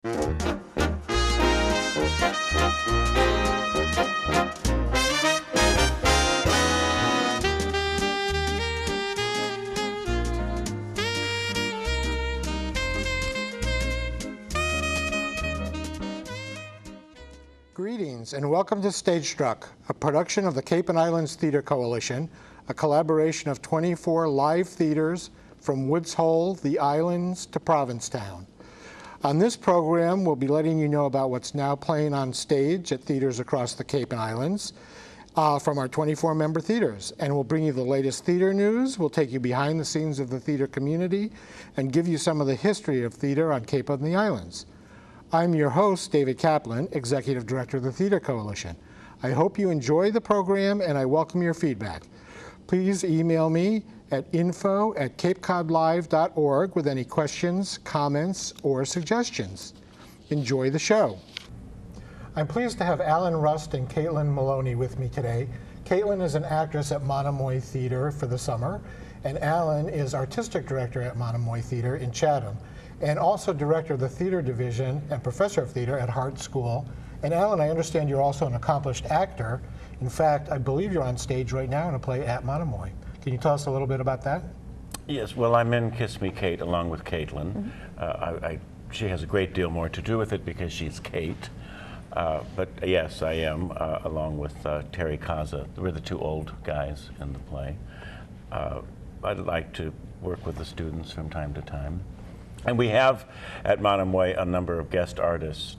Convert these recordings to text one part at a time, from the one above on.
Greetings and welcome to StageStruck, a production of the Cape and Islands Theater Coalition, a collaboration of 24 live theaters from Woods Hole, the Islands, to Provincetown. On this program, we'll be letting you know about what's now playing on stage at theaters across the Cape and Islands from our 24-member theaters. And we'll bring you the latest theater news, we'll take you behind the scenes of the theater community, and give you some of the history of theater on Cape and the Islands. I'm your host, David Kaplan, Executive Director of the Theater Coalition. I hope you enjoy the program and I welcome your feedback. Please email me at info@capecodlive.org with any questions, comments, or suggestions. Enjoy the show. I'm pleased to have Alan Rust and Caitlin Maloney with me today. Caitlin is an actress at Monomoy Theater for the summer, and Alan is Artistic Director at Monomoy Theater in Chatham, and also director of the theater division and professor of theater at Hart School. And Alan, I understand you're also an accomplished actor. In fact, I believe you're on stage right now in a play at Monomoy. Can you tell us a little bit about that? Yes, well, I'm in Kiss Me Kate along with Caitlin. She has a great deal more to do with it because she's Kate. But yes, I am, along with Terry Kaza. We're the two old guys in the play. I'd like to work with the students from time to time. And we have at Monomoy a number of guest artists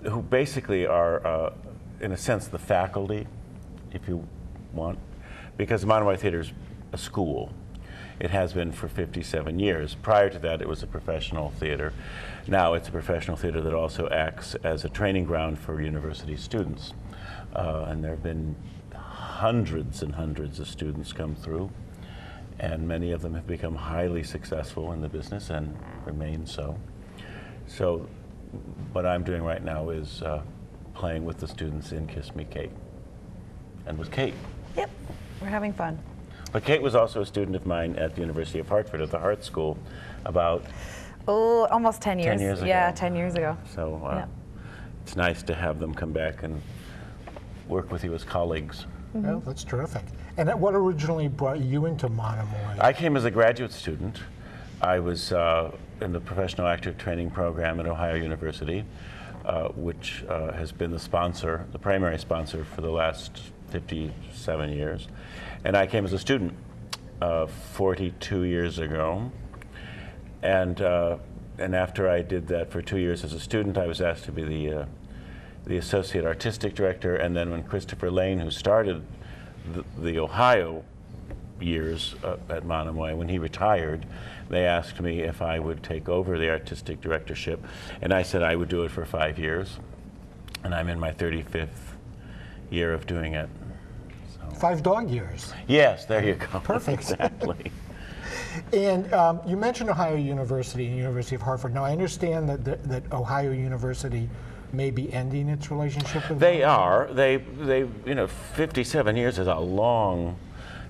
who basically are, in a sense, the faculty, if you want, because Monomoy Theater is a school. It has been for 57 years. Prior to that, it was a professional theater. Now it's a professional theater that also acts as a training ground for university students. And there have been hundreds and hundreds of students come through. And many of them have become highly successful in the business and remain so. So what I'm doing right now is playing with the students in Kiss Me Kate. And with Kate. Yep, we're having fun. But Kate was also a student of mine at the University of Hartford at the Hart School about... Oh, almost 10 years. 10 years ago. Yeah, 10 years ago. So yeah. It's nice to have them come back and work with you as colleagues. Mm-hmm. Well, that's terrific. And what originally brought you into Monomoy? I came as a graduate student. I was in the professional actor training program at Ohio University, which has been the sponsor, the primary sponsor for the last 57 years. And I came as a student 42 years ago. And after I did that for 2 years as a student, I was asked to be the associate artistic director. And then when Christopher Lane, who started the Ohio years at Monomoy, when he retired, they asked me if I would take over the artistic directorship, and I said I would do it for 5 years, and I'm in my 35th year of doing it. So. 5 dog years. Yes, there you go. Perfect. Exactly. And you mentioned Ohio University and University of Hartford. Now I understand that Ohio University may be ending its relationship with They are. They, you know, 57 years is a long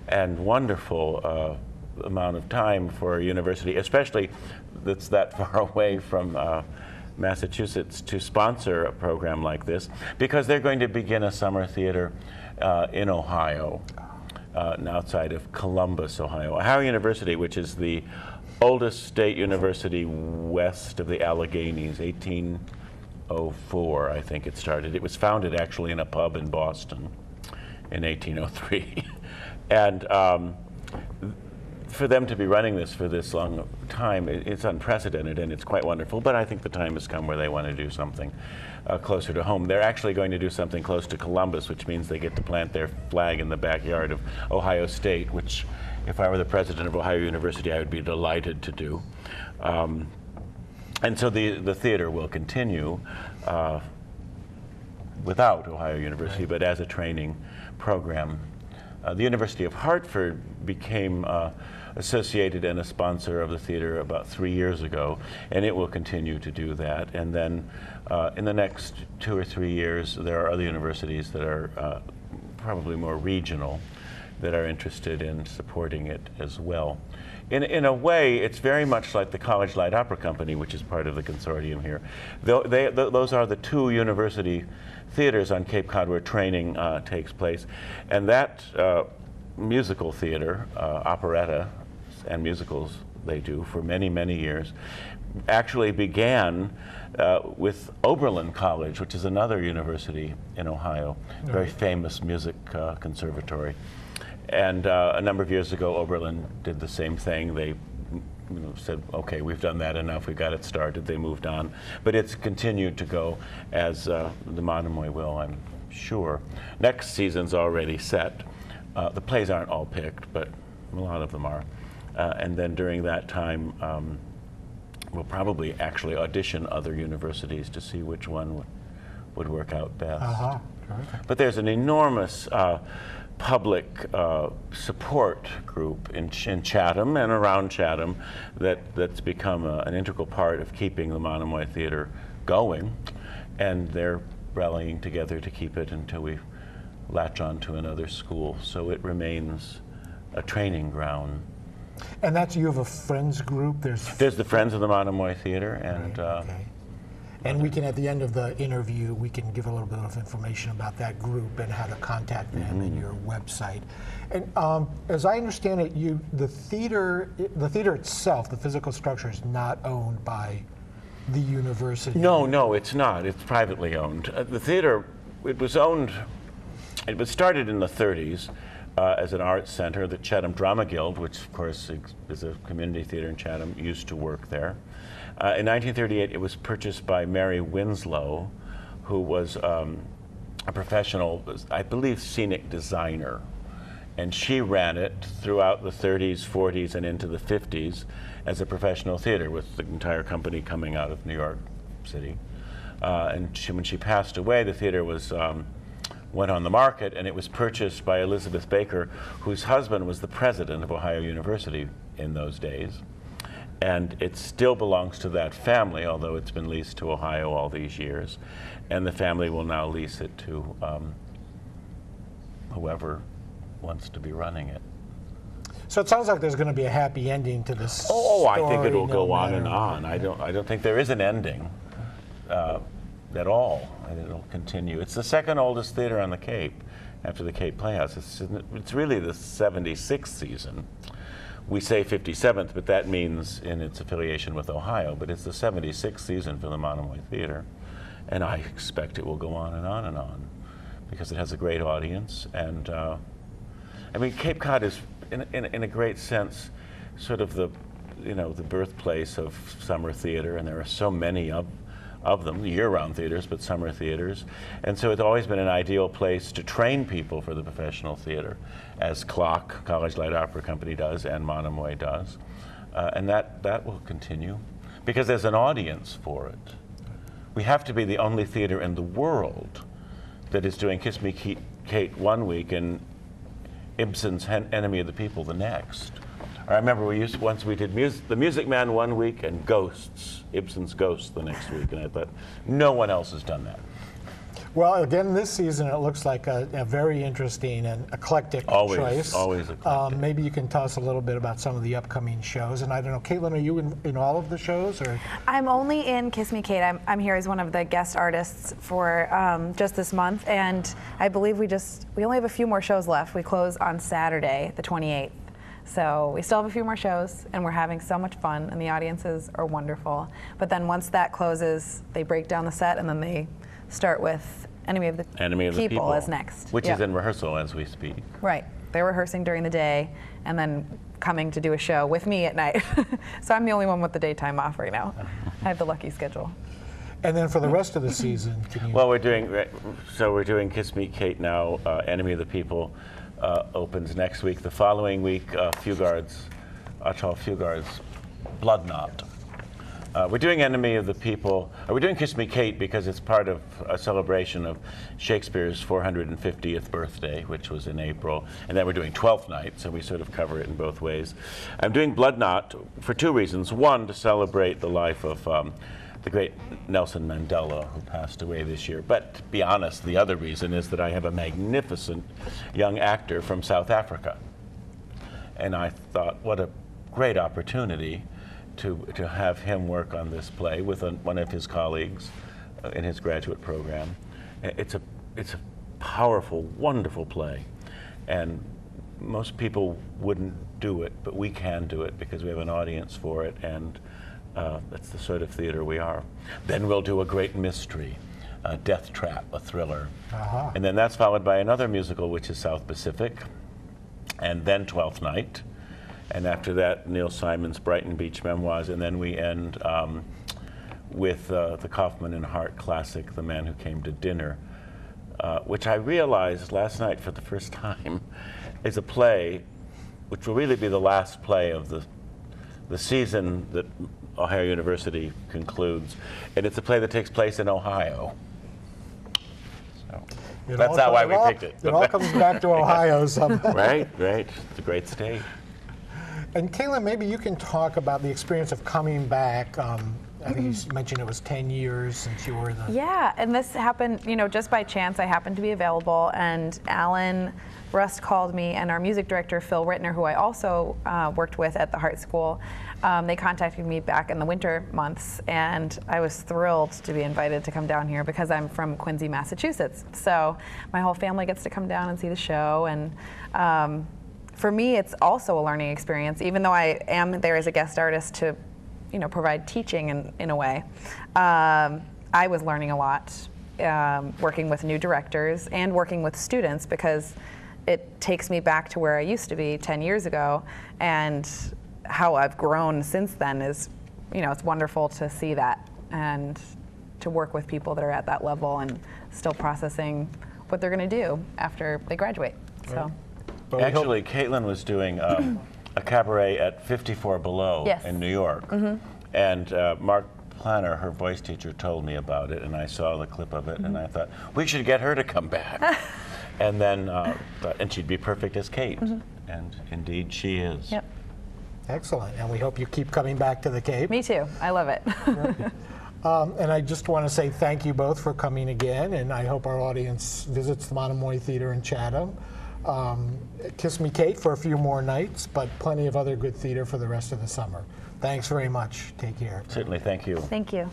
and wonderful amount of time for a university, especially that's that far away from Massachusetts, to sponsor a program like this, because they're going to begin a summer theater in Ohio, outside of Columbus, Ohio. Ohio University, which is the oldest state university west of the Alleghenies, 1804, I think it started. It was founded actually in a pub in Boston in 1803. And for them to be running this for this long time, it's unprecedented and it's quite wonderful, but I think the time has come where they want to do something closer to home. They're actually going to do something close to Columbus, which means they get to plant their flag in the backyard of Ohio State, which if I were the president of Ohio University, I would be delighted to do. And so the theater will continue without Ohio University, but as a training program. The University of Hartford became associated and a sponsor of the theater about 3 years ago, and it will continue to do that. And then in the next 2 or 3 years, there are other universities that are probably more regional that are interested in supporting it as well. In a way, it's very much like the College Light Opera Company, which is part of the consortium here. Those are the two university theaters on Cape Cod where training takes place. And that musical theater, operetta and musicals they do for many, many years, actually began with Oberlin College, which is another university in Ohio, very famous music conservatory. And a number of years ago, Oberlin did the same thing. They said, okay, we've done that enough, we got it started, they moved on. But it's continued to go as the Monomoy will, I'm sure. Next season's already set. The plays aren't all picked, but a lot of them are. And then during that time, we'll probably actually audition other universities to see which one would work out best. But there's an enormous public support group in Chatham and around Chatham that's become an integral part of keeping the Monomoy Theater going, and they're rallying together to keep it until we latch on to another school. So it remains a training ground. And that's, you have a friends group? There's the Friends of the Monomoy Theater, and okay. And we can, at the end of the interview, we can give a little bit of information about that group and how to contact them and your website. And as I understand it, the theater itself, the physical structure, is not owned by the university. No, it's not. It's privately owned. The theater, it was started in the 30s as an arts center. The Chatham Drama Guild, which of course is a community theater in Chatham, used to work there. In 1938, it was purchased by Mary Winslow, who was a professional, I believe, scenic designer. And she ran it throughout the 30s, 40s, and into the 50s as a professional theater, with the entire company coming out of New York City. And when she passed away, the theater went on the market, and it was purchased by Elizabeth Baker, whose husband was the president of Ohio University in those days. And it still belongs to that family, although it's been leased to Ohio all these years. And the family will now lease it to whoever wants to be running it. So it sounds like there's going to be a happy ending to this Oh, story, I think it'll no go on matter and on. I don't think there is an ending at all, and it'll continue. It's the second oldest theater on the Cape, after the Cape Playhouse. It's really the 76th season. We say 57th, but that means in its affiliation with Ohio, but it's the 76th season for the Monomoy Theater. And I expect it will go on and on and on, because it has a great audience. And I mean, Cape Cod is, in a great sense, sort of the birthplace of summer theater, and there are so many of them, year-round theaters, but summer theaters. And so it's always been an ideal place to train people for the professional theater, as CLOC, College Light Opera Company, does, and Monomoy does. And that will continue, because there's an audience for it. We have to be the only theater in the world that is doing Kiss Me Kate one week and Ibsen's Enemy of the People the next. I remember once we did The Music Man one week and Ibsen's Ghosts the next week, and I thought, no one else has done that. Well, again, this season it looks like a very interesting and eclectic choice. Always eclectic. Maybe you can tell us a little bit about some of the upcoming shows. And I don't know, Caitlin, are you in all of the shows? Or? I'm only in Kiss Me Kate. I'm here as one of the guest artists for just this month, and I believe we only have a few more shows left. We close on Saturday, the 28th. So we still have a few more shows, and we're having so much fun, and the audiences are wonderful. But then once that closes, they break down the set, and then they start with Enemy of the People as next. Which is in rehearsal as we speak. Right. They're rehearsing during the day, and then coming to do a show with me at night. So I'm the only one with the daytime off right now. I have the lucky schedule. And then for the rest of the season, can you... Well, we're doing Kiss Me Kate now, Enemy of the People. Opens next week. The following week, Fugard's Blood Knot. We're doing Enemy of the People. We're doing Kiss Me Kate because it's part of a celebration of Shakespeare's 450th birthday, which was in April. And then we're doing Twelfth Night, so we sort of cover it in both ways. I'm doing Blood Knot for two reasons. One, to celebrate the life of the great Nelson Mandela, who passed away this year. But to be honest, the other reason is that I have a magnificent young actor from South Africa. And I thought, what a great opportunity to have him work on this play with one of his colleagues in his graduate program. It's a powerful, wonderful play. And most people wouldn't do it, but we can do it because we have an audience for it, and that's the sort of theater we are. Then we'll do a great mystery, Death Trap, a thriller. And then that's followed by another musical, which is South Pacific, and then Twelfth Night. And after that, Neil Simon's Brighton Beach Memoirs, and then we end with the Kaufman and Hart classic, The Man Who Came to Dinner, which I realized last night for the first time is a play which will really be the last play of the season that Ohio University concludes. And it's a play that takes place in Ohio. So that's not why we picked it. It all comes back to Ohio somehow. Right. It's a great state. And Caitlin, maybe you can talk about the experience of coming back. I think you mentioned it was 10 years since you were the... Yeah, and this happened, just by chance. I happened to be available, and Alan Rust called me, and our music director, Phil Rittner, who I also worked with at the Hart School, they contacted me back in the winter months, and I was thrilled to be invited to come down here because I'm from Quincy, Massachusetts. So my whole family gets to come down and see the show, and for me, it's also a learning experience, even though I am there as a guest artist to provide teaching in a way. I was learning a lot, working with new directors and working with students, because it takes me back to where I used to be 10 years ago, and how I've grown since then is, it's wonderful to see that and to work with people that are at that level and still processing what they're going to do after they graduate. So. Actually, Caitlin was doing a cabaret at 54 Below in New York. And Mark Planner, her voice teacher, told me about it, and I saw the clip of it, and I thought, we should get her to come back. And then, and she'd be perfect as Kate. And indeed, she is. Yep. Excellent. And we hope you keep coming back to the Cape. Me too. I love it. And I just want to say thank you both for coming again, and I hope our audience visits the Monomoy Theater in Chatham. Kiss Me Kate for a few more nights, but plenty of other good theater for the rest of the summer. Thanks very much. Take care. Certainly, thank you. Thank you.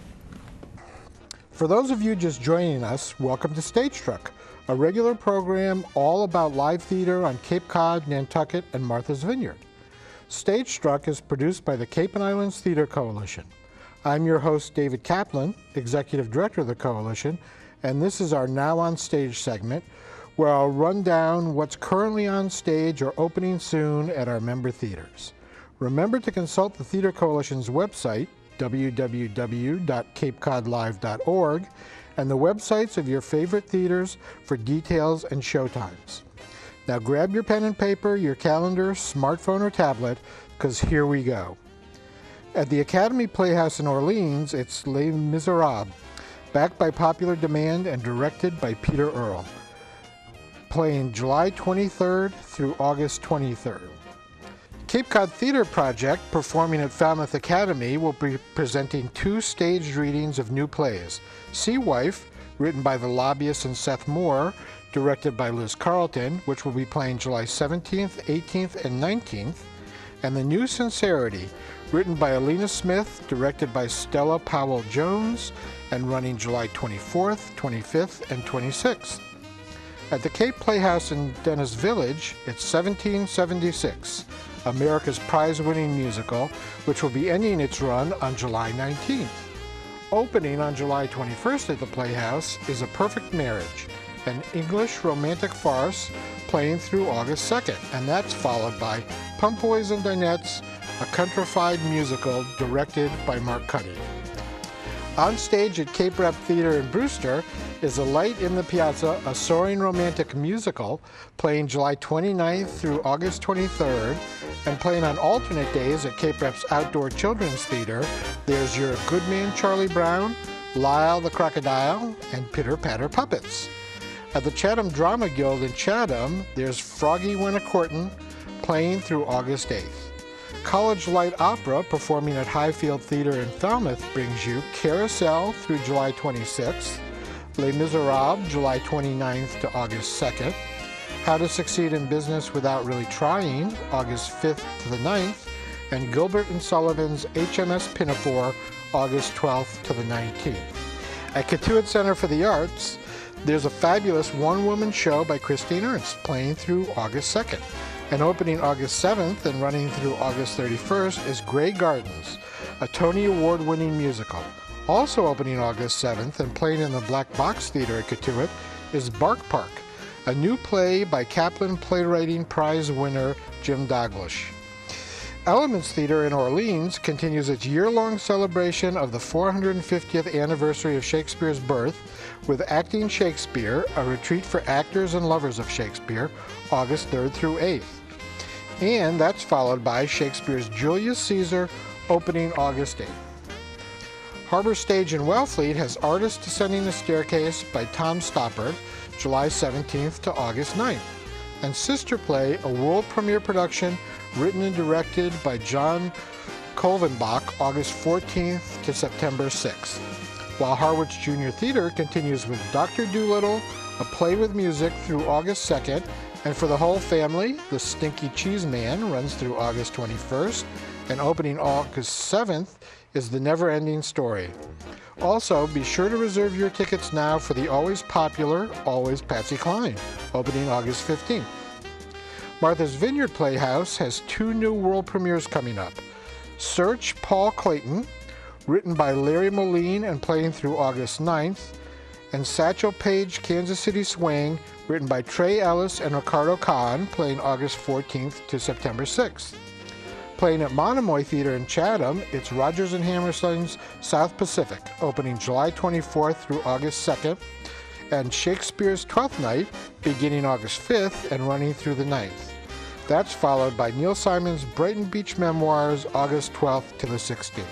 For those of you just joining us, welcome to StageStruck, a regular program all about live theater on Cape Cod, Nantucket, and Martha's Vineyard. StageStruck is produced by the Cape and Islands Theater Coalition. I'm your host, David Kaplan, Executive Director of the Coalition, and this is our Now on Stage segment, where I'll run down what's currently on stage or opening soon at our member theaters. Remember to consult the Theater Coalition's website, www.capecodlive.org, and the websites of your favorite theaters for details and showtimes. Now grab your pen and paper, your calendar, smartphone, or tablet, because here we go. At the Academy Playhouse in Orleans, it's Les Miserables, backed by popular demand and directed by Peter Earle, playing July 23rd through August 23rd. Cape Cod Theater Project, performing at Falmouth Academy, will be presenting 2 staged readings of new plays. Sea Wife, written by The Lobbyists and Seth Moore, directed by Liz Carlton, which will be playing July 17th, 18th, and 19th, and The New Sincerity, written by Alina Smith, directed by Stella Powell-Jones, and running July 24th, 25th, and 26th. At the Cape Playhouse in Dennis Village, it's 1776, America's prize-winning musical, which will be ending its run on July 19th. Opening on July 21st at the Playhouse is A Perfect Marriage, an English romantic farce playing through August 2nd, and that's followed by Pump Boys and Dinettes, a countrified musical directed by Mark Cuddy. On stage at Cape Rep Theater in Brewster is A Light in the Piazza, a soaring romantic musical, playing July 29th through August 23rd, and playing on alternate days at Cape Rep's Outdoor Children's Theater. There's Your Good Man Charlie Brown, Lyle the Crocodile, and Pitter Patter Puppets. At the Chatham Drama Guild in Chatham, there's Froggy Went A-Courtin', playing through August 8th. College Light Opera, performing at Highfield Theater in Falmouth, brings you Carousel through July 26th, Les Miserables, July 29th to August 2nd, How to Succeed in Business Without Really Trying, August 5th to the 9th, and Gilbert and Sullivan's HMS Pinafore, August 12th to the 19th. At Catuit Center for the Arts, there's a fabulous one-woman show by Christine Ernst playing through August 2nd. And opening August 7th and running through August 31st is Grey Gardens, a Tony Award-winning musical. Also opening August 7th and playing in the Black Box Theater at Catuit is Bark Park, a new play by Kaplan Playwriting Prize winner Jim Douglas. Elements Theater in Orleans continues its year-long celebration of the 450th anniversary of Shakespeare's birth with Acting Shakespeare, a retreat for actors and lovers of Shakespeare, August 3rd through 8th. And that's followed by Shakespeare's Julius Caesar, opening August 8th. Harbor Stage in Wellfleet has Artist Descending the Staircase by Tom Stoppard, July 17th to August 9th. And Sister Play, a world premiere production written and directed by John Kolvenbach, August 14th to September 6th. While Harwich's Junior Theater continues with Dr. Dolittle, a play with music, through August 2nd, and for the whole family, The Stinky Cheese Man runs through August 21st, and opening August 7th is The Never-Ending Story. Also, be sure to reserve your tickets now for the always popular, Always Patsy Cline, opening August 15th. Martha's Vineyard Playhouse has 2 new world premieres coming up. Search Paul Clayton, written by Larry Moline and playing through August 9th, and Satchel Paige Kansas City Swing, written by Trey Ellis and Ricardo Kahn, playing August 14th to September 6th. Playing at Monomoy Theater in Chatham, it's Rodgers and Hammerstein's South Pacific, opening July 24th through August 2nd, and Shakespeare's Twelfth Night, beginning August 5th and running through the 9th. That's followed by Neil Simon's Brighton Beach Memoirs, August 12th to the 16th.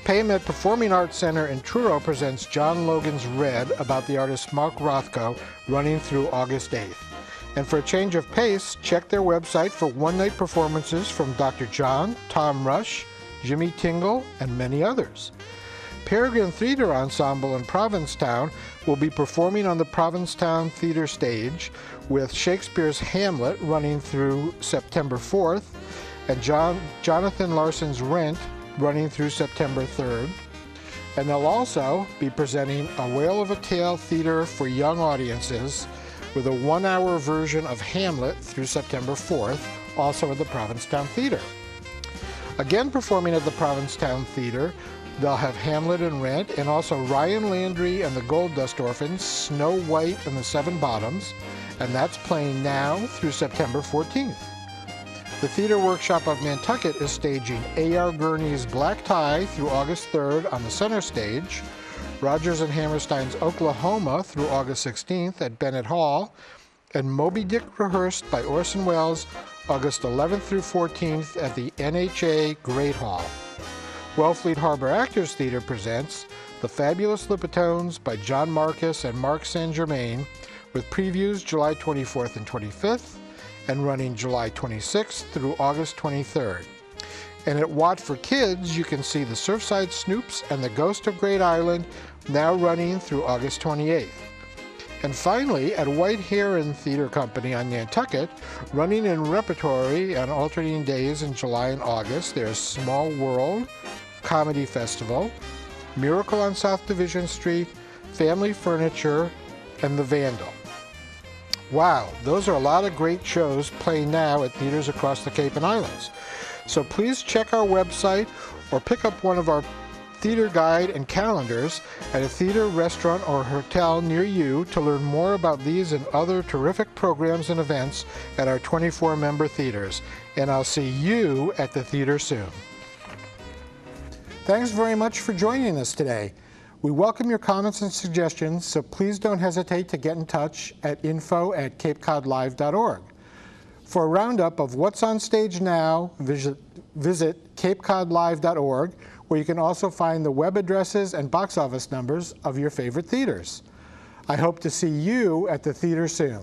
Payment Performing Arts Center in Truro presents John Logan's Red, about the artist Mark Rothko, running through August 8th. And for a change of pace, check their website for one-night performances from Dr. John, Tom Rush, Jimmy Tingle, and many others. Peregrine Theater Ensemble in Provincetown will be performing on the Provincetown Theater stage with Shakespeare's Hamlet running through September 4th, and Jonathan Larson's Rent running through September 3rd. And they'll also be presenting A Whale of a Tale Theater for young audiences with a 1-hour version of Hamlet through September 4th, also at the Provincetown Theater. Again performing at the Provincetown Theater, they'll have Hamlet and Rent, and also Ryan Landry and the Gold Dust Orphans, Snow White and the Seven Bottoms, and that's playing now through September 14th. The Theater Workshop of Nantucket is staging A.R. Gurney's Black Tie through August 3rd on the center stage, Rodgers and Hammerstein's Oklahoma through August 16th at Bennett Hall, and Moby Dick Rehearsed by Orson Welles, August 11th through 14th at the NHA Great Hall. Wellfleet Harbor Actors Theater presents The Fabulous Lipitones by John Marcus and Mark St. Germain, with previews July 24th and 25th, and running July 26th through August 23rd. And at Watt for Kids, you can see The Surfside Snoops and The Ghost of Great Island, now running through August 28th. And finally, at White Heron Theater Company on Nantucket, running in repertory on alternating days in July and August, there's Small World, Comedy Festival, Miracle on South Division Street, Family Furniture, and The Vandal. Wow, those are a lot of great shows playing now at theaters across the Cape and Islands. So please check our website or pick up one of our theater guide and calendars at a theater, restaurant, or hotel near you to learn more about these and other terrific programs and events at our 24-member theaters. And I'll see you at the theater soon. Thanks very much for joining us today. We welcome your comments and suggestions, so please don't hesitate to get in touch at info@capecodlive.org. For a roundup of what's on stage now, visit capecodlive.org, where you can also find the web addresses and box office numbers of your favorite theaters. I hope to see you at the theater soon.